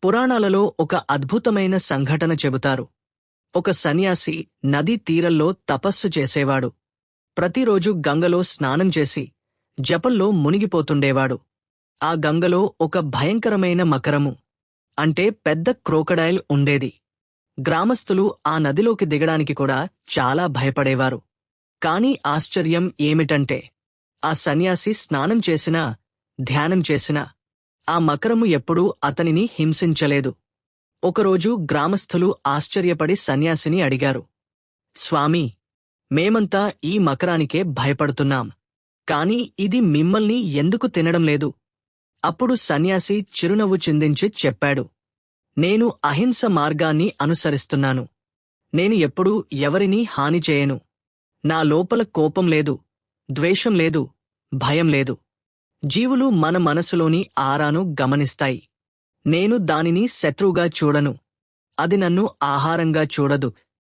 పురాణాలలో ఒక అద్భుతమైన సంఘటన చెబుతారు. ఒక సన్యాసి నదీ తీరంలో తపస్సు చేసేవాడు. ప్రతిరోజు గంగలో స్నానం చేసి జపంలో మునిగిపోతుండేవాడు. ఆ గంగలో ఒక భయంకరమైన మకరము అంటే పెద్ద క్రోకడైల్ ఉండేది. గ్రామస్థులు ఆ నదిలోకి దిగడానికి కూడా చాలా భయపడేవారు. కాని ఆశ్చర్యం ఏమిటంటే ఆ సన్యాసి స్నానం చేసినా, ధ్యానం చేసినా ఆ మకరము ఎప్పుడూ అతనిని హింసించలేదు. ఒకరోజు గ్రామస్థులు ఆశ్చర్యపడి సన్యాసిని అడిగారు, స్వామీ, మేమంతా ఈ మకరానికే భయపడుతున్నాం, కాని ఇది మిమ్మల్ని ఎందుకు తినడం లేదు? అప్పుడు సన్యాసి చిరునవ్వు చిందించి చెప్పాడు, నేను అహింస మార్గాన్ని అనుసరిస్తున్నాను. నేను ఎప్పుడూ ఎవరినీ హాని చేయను. నా లోపల కోపం లేదు, ద్వేషం లేదు, భయం లేదు. జీవులు మన మనసులోని ఆరాను గమనిస్తాయి. నేను దానిని శత్రువుగా చూడను. అది నన్ను ఆహారంగా చూడదు,